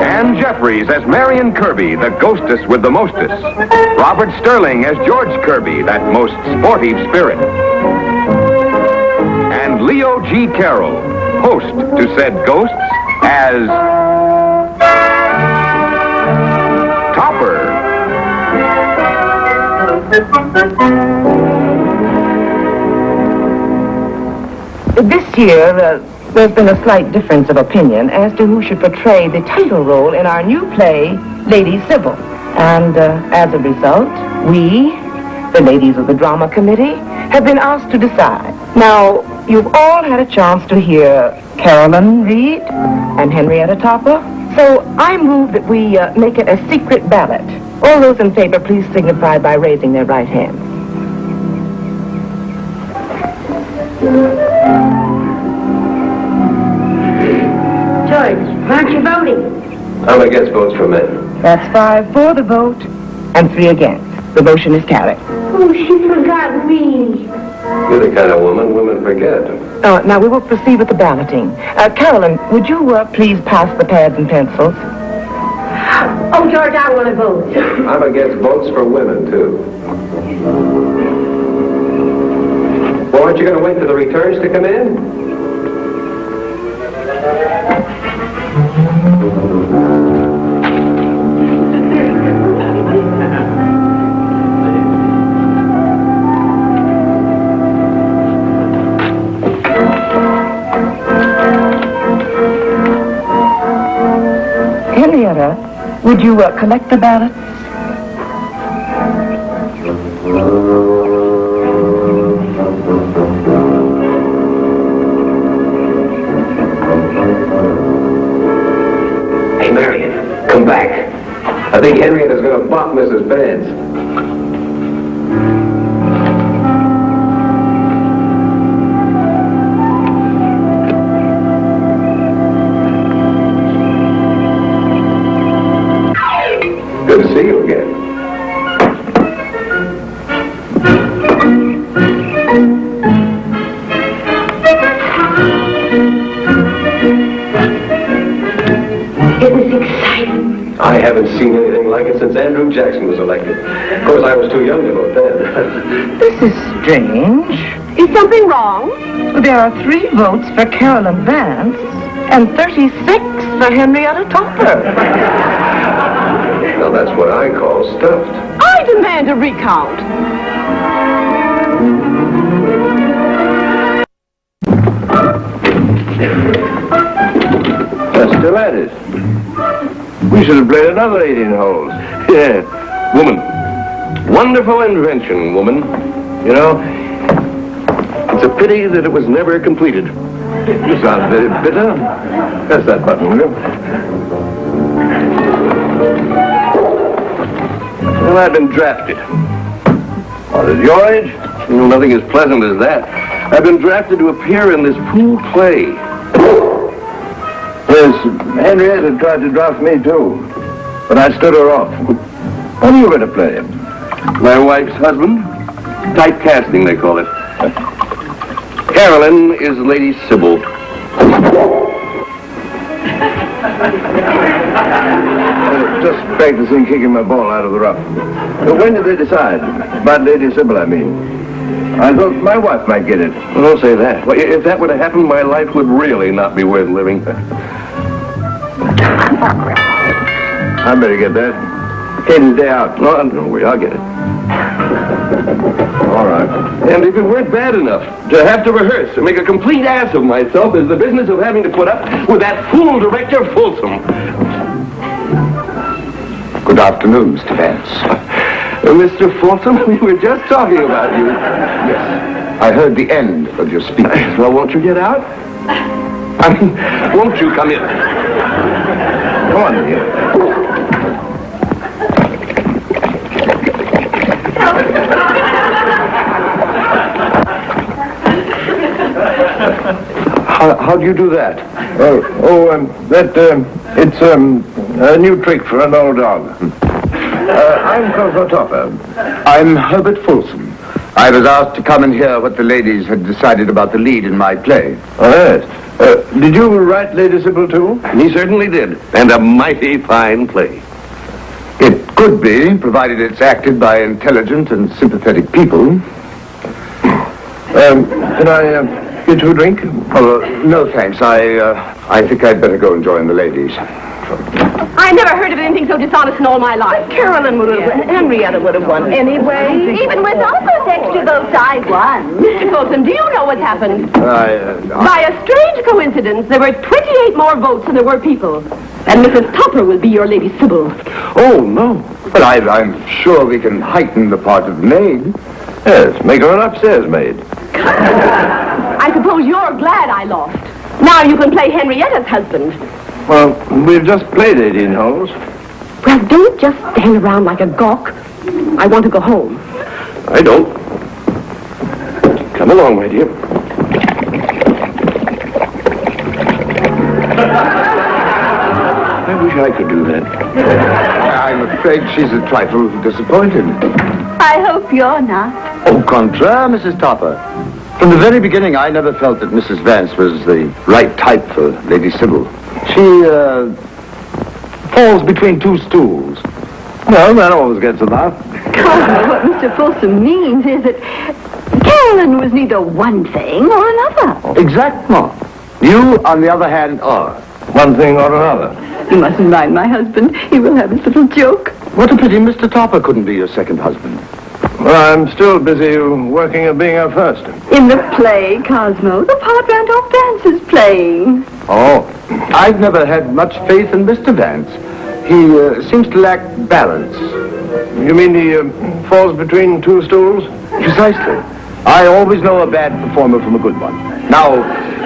Ann Jeffries as Marion Kirby, the ghostess with the mostest. Robert Sterling as George Kirby, that most sportive spirit. And Leo G. Carroll, host to said ghosts, as Topper. This year, there's been a slight difference of opinion as to who should portray the title role in our new play, Lady Sybil. And as a result, we, the ladies of the drama committee, have been asked to decide. Now, you've all had a chance to hear Carolyn read and Henrietta Topper. So I move that we make it a secret ballot. All those in favor, please signify by raising their right hand. George, why aren't you voting? I'm against votes for men. That's 5 for the vote and 3 against. The motion is carried. Oh, she forgot me. You're the kind of woman women forget. Now we will proceed with the balloting. Carolyn, would you please pass the pads and pencils? Oh, George, I want to vote. I'm against votes for women, too. Well, aren't you going to wait for the returns to come in? Henrietta, would you collect the ballots? Hey, Marion, come back. I think Henrietta's going to bop Mrs. Vance. Good to see you again. It was exciting. I haven't seen anything like it since Andrew Jackson was elected. Of course, I was too young to vote then. This is strange. Is something wrong? There are 3 votes for Carolyn Vance and 36 for Henrietta Topper. Well, that's what I call stuffed. I demand a recount. That's still at it. We should have played another 18 holes. Yeah. Woman. Wonderful invention, woman. You know, it's a pity that it was never completed. You sound very bitter. Press that button, will you? Well, I've been drafted. What, at your age? You know, nothing as pleasant as that. I've been drafted to appear in this pool play. Yes, Henrietta tried to draft me, too. But I stood her off. What are you going to play? My wife's husband? Typecasting, they call it. Carolyn is Lady Sybil. Just practicing kicking my ball out of the rough. When did they decide? About Lady Sybil, I mean. I thought my wife might get it. Well, don't say that. Well, if that would have happened, my life would really not be worth living. I better get that. Katie's day out. No, don't worry, I'll get it. All right. And if it weren't bad enough to have to rehearse and make a complete ass of myself, there's the business of having to put up with that fool director, Folsom. Good afternoon, Mr. Vance. Mr. Folsom, we were just talking about you. Yes. I heard the end of your speech. Well, won't you get out? I mean, won't you come in? Come on, here. How do you do that? It's a new trick for an old dog. I'm Cosmo Topper. I'm Herbert Folsom. I was asked to come and hear what the ladies had decided about the lead in my play. Oh, yes. Did you write Lady Sybil, too? He certainly did. And a mighty fine play. It could be, provided it's acted by intelligent and sympathetic people. Can I get you a drink? Oh, no, thanks. I think I'd better go and join the ladies. I never heard of anything so dishonest in all my life. Carolyn would have, Henrietta would have won anyway. Even without those extra votes, I won. Mr. Fulton, do you know what happened? By a strange coincidence, there were 28 more votes than there were people. And Mrs. Topper will be your Lady Sybil. Oh, no. But I'm sure we can heighten the part of maid. Yes, make her an upstairs maid. I suppose you're glad I lost. Now you can play Henrietta's husband. Well, we've just played 18 holes. Well, don't just stand around like a gawk. I want to go home. I don't. Come along, my dear. I wish I could do that. I'm afraid she's a trifle disappointed. I hope you're not. Au contraire, Mrs. Topper. From the very beginning, I never felt that Mrs. Vance was the right type for Lady Sybil. She, falls between two stools. Well, that always gets a laugh. Cosmo, what Mr. Folsom means is that Carolyn was neither one thing or another. Exactement. You, on the other hand, are. One thing or another. You mustn't mind my husband. He will have his little joke. What a pity Mr. Topper couldn't be your second husband. Well, I'm still busy working at being our first. In the play, Cosmo, the part Randolph Vance is playing. Oh, I've never had much faith in Mr. Vance. He seems to lack balance. You mean he falls between two stools? Precisely. I always know a bad performer from a good one. Now,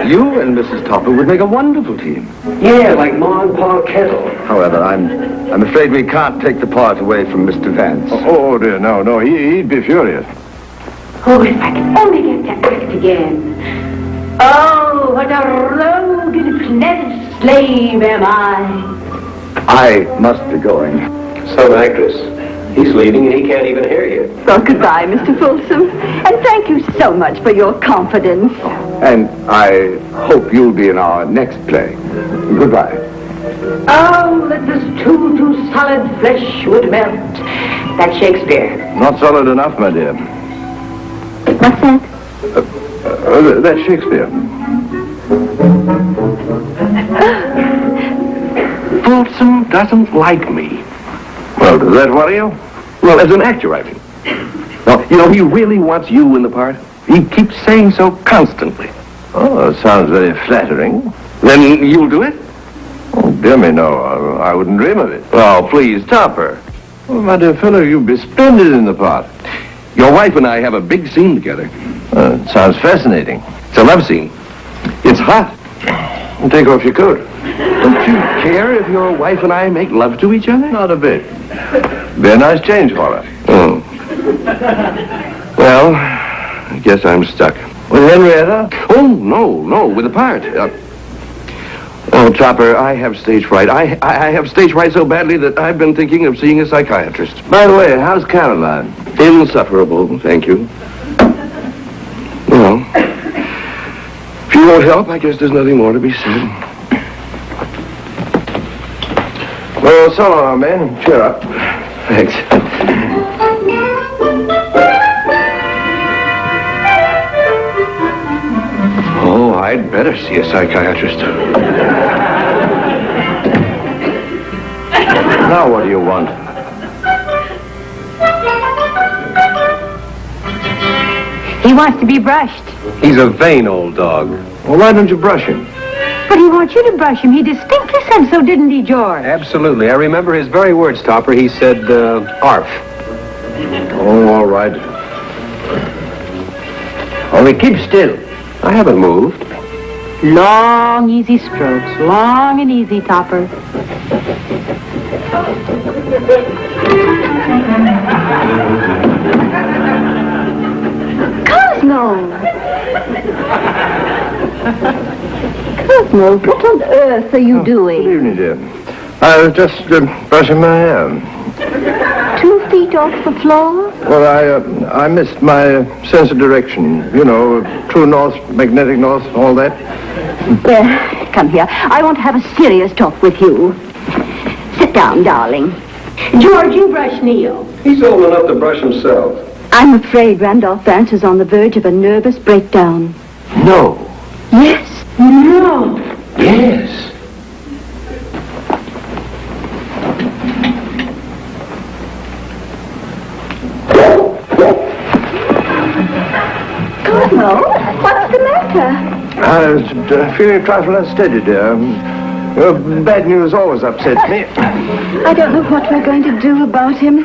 you and Mrs. Topper would make a wonderful team. Yeah, like Ma and Pa Kettle. However, I'm afraid we can't take the part away from Mr. Vance. Oh, dear, no, he'd be furious. Oh, if I could only get to act again. Oh, what a rogue and pleasant slave am I. I must be going. Some actress. He's leaving and he can't even hear you. Well, goodbye, Mr. Folsom. And thank you so much for your confidence. And I hope you'll be in our next play. Goodbye. Oh, that this too solid flesh would melt. That's Shakespeare. Not solid enough, my dear. What's that? That's Shakespeare. Folsom doesn't like me. Well, does that worry you? Well, as an actor, I mean. Well, you know, he really wants you in the part. He keeps saying so constantly. Oh, that sounds very flattering. Then you'll do it? Oh, dear me, no. I wouldn't dream of it. Oh, please, Topper. Oh, my dear fellow, you'd be splendid in the part. Your wife and I have a big scene together. It sounds fascinating. It's a love scene. It's hot. Take off your coat. Don't you care if your wife and I make love to each other? Not a bit. Be a nice change for her. Oh. Well, I guess I'm stuck. With Henrietta? Oh, no, with the part. Oh, Topper, I have stage fright. I have stage fright so badly that I've been thinking of seeing a psychiatrist. By the way, how's Caroline? Insufferable, thank you. Well, if you won't help, I guess there's nothing more to be said. Well, so long, man. Cheer up. Thanks. Oh, I'd better see a psychiatrist. Now what do you want? He wants to be brushed. He's a vain old dog. Well, why don't you brush him? But he wants you to brush him. He distinctly said so, didn't he, George? Absolutely. I remember his very words, Topper. He said, arf. Oh, all right. Only keep still. I haven't moved. Long, easy strokes. Long and easy, Topper. Cosmo! Cosmo, what on earth are you doing? Good evening, dear. I was just brushing my hair. 2 feet feet off the floor? Well, I missed my sense of direction. You know, true north, magnetic north, all that. Come here. I want to have a serious talk with you. Sit down, darling. George, you brush Neil. He's old enough to brush himself. I'm afraid Randolph Vance is on the verge of a nervous breakdown. No. Yes. No. Yes. Cosmo, what's the matter? I was feeling a trifle unsteady, dear. Bad news always upsets me. I don't know what we're going to do about him.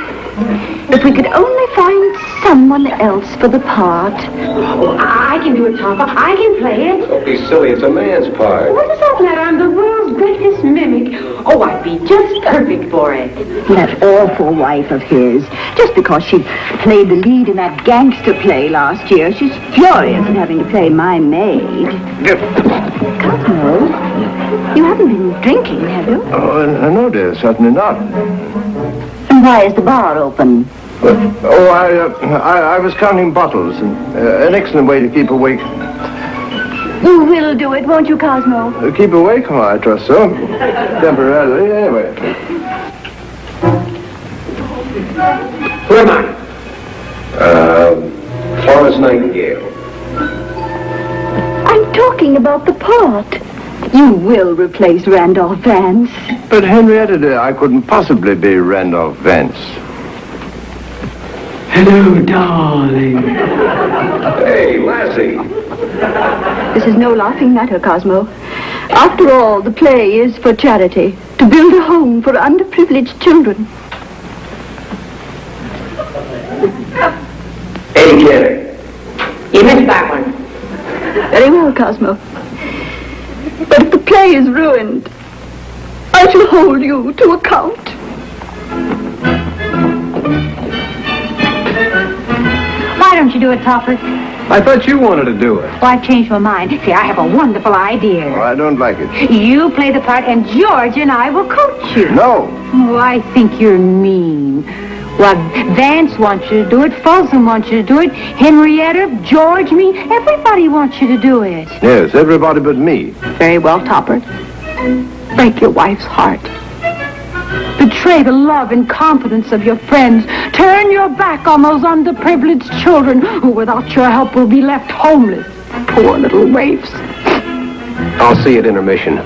If we could only find someone else for the part. Oh, I can do it, Papa. I can play it. Don't be silly, it's a man's part. What does that matter? I'm the world's greatest mimic. Oh, I'd be just perfect for it. That awful wife of his. Just because she played the lead in that gangster play last year, she's furious at having to play my maid. Cosmo, you haven't been drinking, have you? Oh, no, dear, certainly not. And why is the bar open? I was counting bottles. An excellent way to keep awake. You will do it, won't you, Cosmo? Keep awake? Oh, I trust so. Temporarily, anyway. Who am I? Florence Nightingale. I'm talking about the part. You will replace Randolph Vance. But Henrietta, dear, I couldn't possibly be Randolph Vance. Hello, darling. Hey, Lassie. This is no laughing matter, Cosmo. After all, the play is for charity, to build a home for underprivileged children. Eddie Kenner. You missed that one. Very well, Cosmo. But if the play is ruined, I shall hold you to account. Why don't you do it, Topper? I thought you wanted to do it. Well, I've changed my mind. See, I have a wonderful idea. Oh, I don't like it. You play the part, and George and I will coach you. No. Oh, I think you're mean. Well, Vance wants you to do it. Folsom wants you to do it. Henrietta, George, me, everybody wants you to do it. Yes, everybody but me. Very well, Topper. Break your wife's heart. Betray the love and confidence of your friends. Turn your back on those underprivileged children who, without your help, will be left homeless. Poor little waifs. I'll see you at intermission.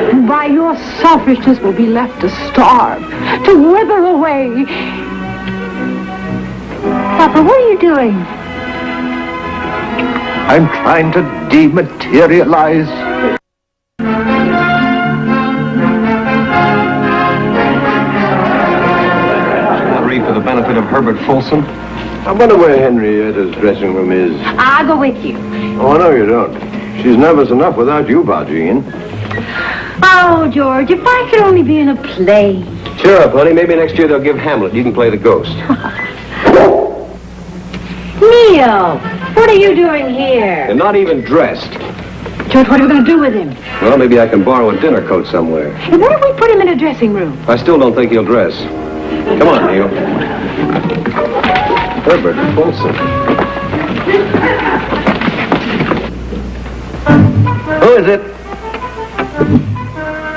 And by your selfishness will be left to starve, to wither away. Papa, what are you doing? I'm trying to dematerialize. Read for the benefit of Herbert Folsom. I wonder where Henrietta's dressing room is. I'll go with you. Oh, no, you don't. She's nervous enough without you barging in. Oh, George, if I could only be in a play. Cheer up, honey. Maybe next year they'll give Hamlet. You can play the ghost. Neil, what are you doing here? And not even dressed. George, what are we going to do with him? Well, maybe I can borrow a dinner coat somewhere. And what if we put him in a dressing room? I still don't think he'll dress. Come on, Neil. Herbert Folsom. Who is it?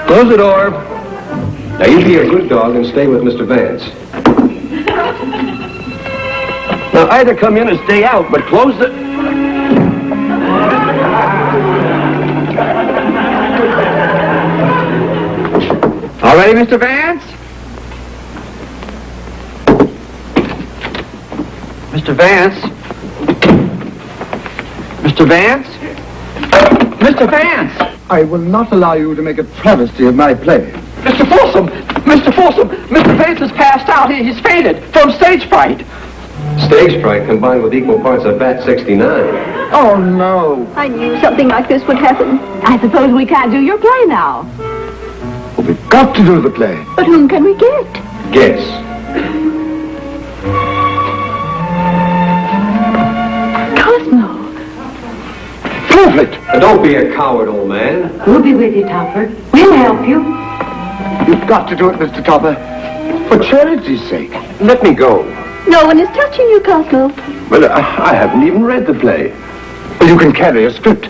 Close the door. Now, you be a good dog and stay with Mr. Vance. Now, either come in and stay out, but close the... All ready, Mr. Vance? Mr. Vance? Mr. Vance? Mr. Vance! I will not allow you to make a travesty of my play. Mr. Folsom! Mr. Folsom! Mr. Vance has passed out. He's fainted from stage fright. Stage fright combined with equal parts of Bat 69. Oh, no. I knew something like this would happen. I suppose we can't do your play now. Well, we've got to do the play. But whom can we get? Guess. Cosmo. Prove it! Don't be a coward, old man. We'll be with you, Topper. We'll help you. You've got to do it, Mr. Topper. For charity's sake. Let me go. No one is touching you, Cosmo. But I haven't even read the play. Well, you can carry a script.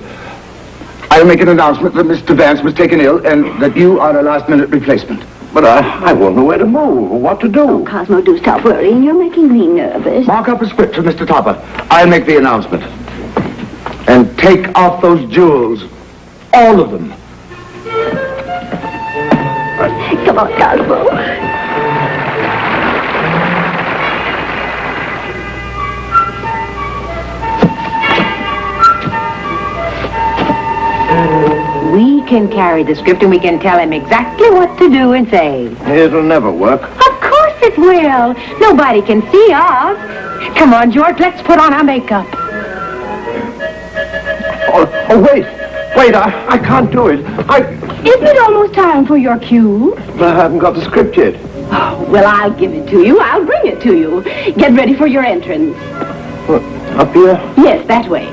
I'll make an announcement that Mr. Vance was taken ill and that you are a last-minute replacement. But I won't know where to move or what to do. Cosmo, do stop worrying. You're making me nervous. Mark up a script for Mr. Topper. I'll make the announcement. And take off those jewels. All of them. Come on, Cosmo. We can carry the script and we can tell him exactly what to do and say. It'll never work. Of course it will. Nobody can see us. Come on, George, let's put on our makeup. Oh, wait. Wait, I can't do it. Isn't it almost time for your cue? I haven't got the script yet. Oh, well, I'll give it to you. I'll bring it to you. Get ready for your entrance. What, up here? Yes, that way.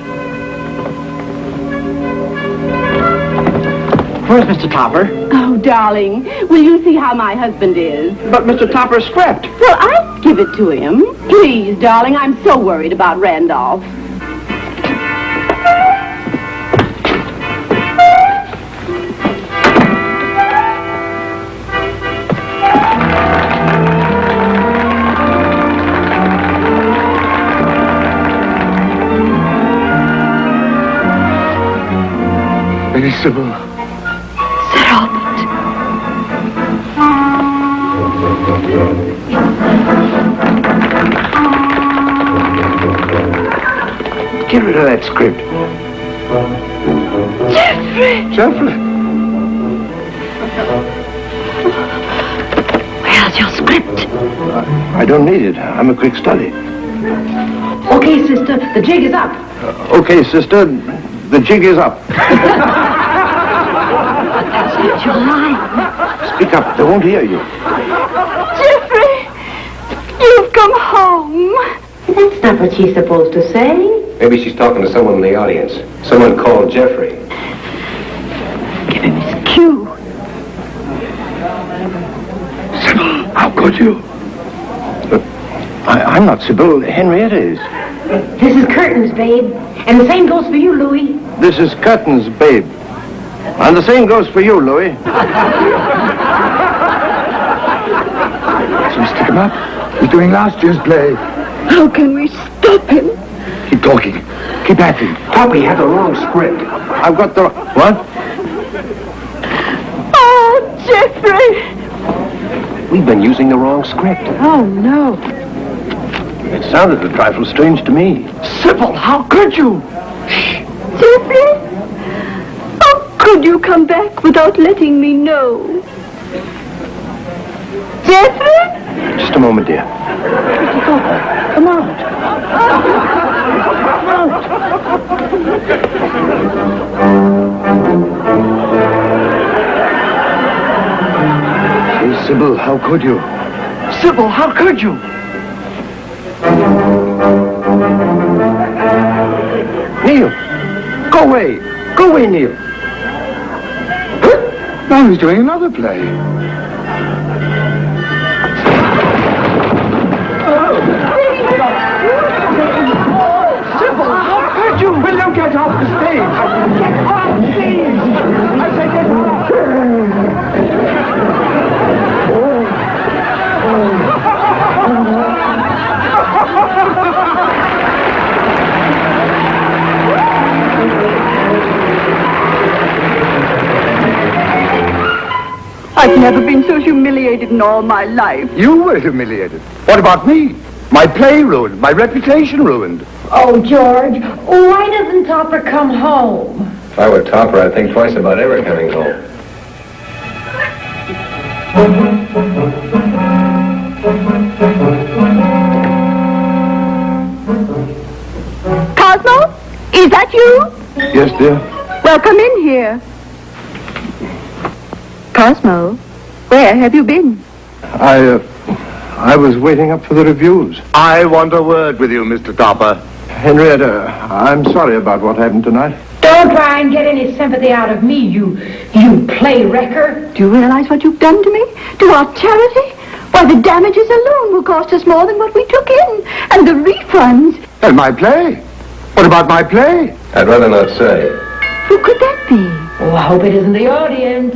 Where's Mr. Topper? Oh, darling, will you see how my husband is? But Mr. Topper's script. Well, I'll give it to him. Please, darling, I'm so worried about Randolph. Lady Sybil. Get rid of that script. Jeffrey! Where's your script? I don't need it. I'm a quick study. Okay, sister, the jig is up. Okay, sister, the jig is up. Speak up. They won't hear you. Jeffrey, you've come home. That's not what she's supposed to say. Maybe she's talking to someone in the audience. Someone called Jeffrey. Give him his cue. Sybil, how could you? I'm not Sybil. Henrietta is. This is curtains, babe. And the same goes for you, Louis. This is curtains, babe. And the same goes for you, Louis. So stick him up. He's doing last year's play. How can we stop him? Keep talking. Keep acting. Poppy had the wrong script. I've got the... What? Oh, Jeffrey! We've been using the wrong script. Oh, no. It sounded a trifle strange to me. Sybil, how could you? Jeffrey? How could you come back without letting me know? Jeffrey? Just a moment, dear. Come on. Hey, Sybil, how could you? Sybil, how could you? Neil! Go away! Go away, Neil! Now he's doing another play. Sybil, how could you? Will you get off the stage? Get off, please! I say get off! I've never been so humiliated in all my life. You were humiliated. What about me? My play ruined. My reputation ruined. Oh, George, why doesn't Topper come home? If I were Topper, I'd think twice about ever coming home. Cosmo? Is that you? Yes, dear? Well, come in here. Cosmo, where have you been? I was waiting up for the reviews. I want a word with you, Mr. Topper. Henrietta, I'm sorry about what happened tonight. Don't try and get any sympathy out of me, you play wrecker. Do you realize what you've done to me? To our charity? Why, the damages alone will cost us more than what we took in. And the refunds. And my play? What about my play? I'd rather not say. Who could that be? Oh, I hope it isn't the audience.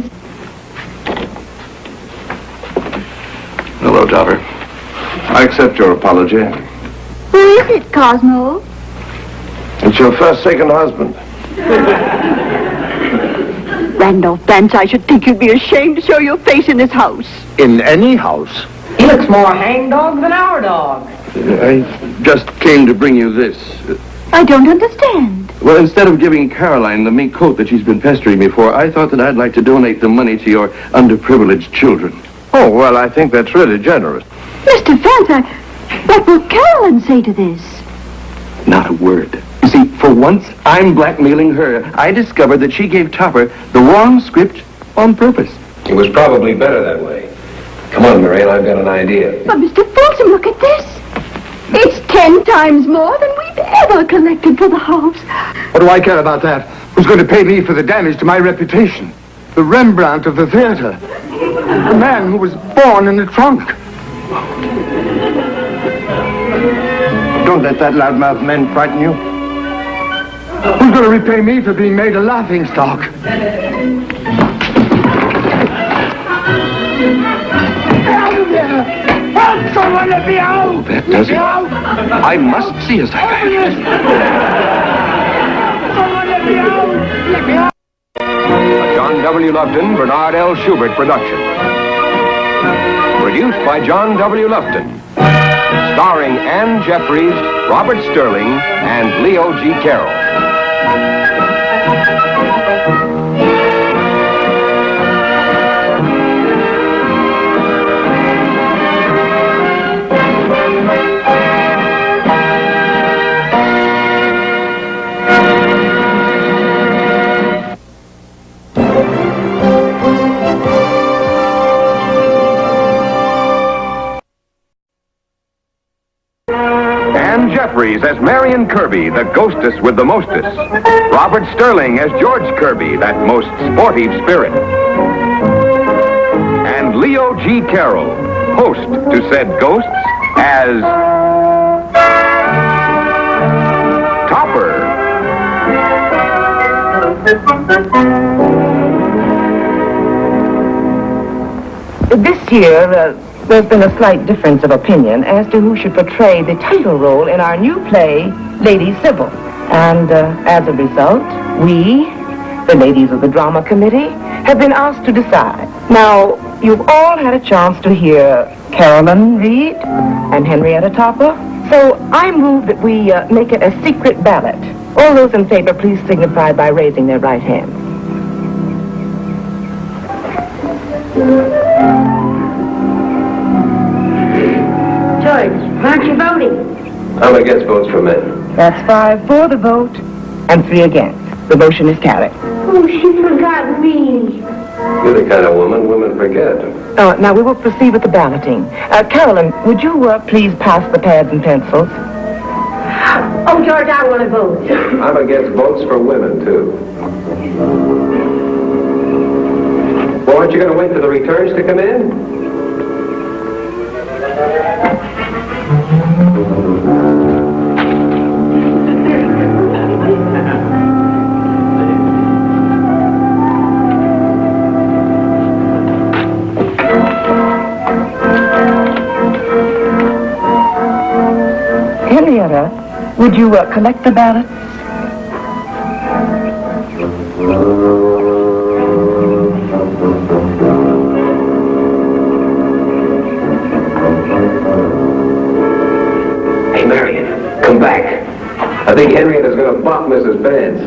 Hello, Topper. I accept your apology. Who is it, Cosmo? It's your second husband. Randolph Vance, I should think you'd be ashamed to show your face in this house. In any house. He looks more hangdog than our dog. I just came to bring you this. I don't understand. Well, instead of giving Caroline the mink coat that she's been pestering me for, I thought that I'd like to donate the money to your underprivileged children. Oh, well, I think that's really generous. Mr. Vance, what will Carolyn say to this? Not a word. You see, for once, I'm blackmailing her. I discovered that she gave Topper the wrong script on purpose. It was probably better that way. Come on, Marian, I've got an idea. But Mr. Folsom, look at this. It's 10 times more than we've ever collected for the house. What do I care about that? Who's going to pay me for the damage to my reputation? The Rembrandt of the theater. The man who was born in the trunk. Don't let that loudmouth man frighten you. Who's going to repay me for being made a laughingstock? Help! Someone let me out! That does it. I must see a psychiatrist. Someone let me out! Let me out! A John W. Lufton, Bernard L. Schubert production. Produced by John W. Lufton. Starring Anne Jeffries, Robert Sterling, and Leo G. Carroll. Anne Jeffries as Marion Kirby, the ghostess with the mostest. Robert Sterling as George Kirby, that most sportive spirit. And Leo G. Carroll, host to said ghosts, as Topper. This year, there's been a slight difference of opinion as to who should portray the title role in our new play, Lady Sybil. And as a result, we, the ladies of the drama committee, have been asked to decide. Now, you've all had a chance to hear Carolyn read and Henrietta Topper. So I move that we make it a secret ballot. All those in favor, please signify by raising their right hands. George, why aren't you voting? I'm against votes for men. That's 5 for the vote and 3 against. The motion is carried. Oh, she forgot me. You're the kind of woman women forget. Now we will proceed with the balloting. Carolyn, would you please pass the pads and pencils? Oh, George, I want to vote. I'm against votes for women, too. Well, aren't you going to wait for the returns to come in? Henrietta, would you collect the ballots? Hey, Marion, come back. I think Henrietta's going to bop Mrs. Vance.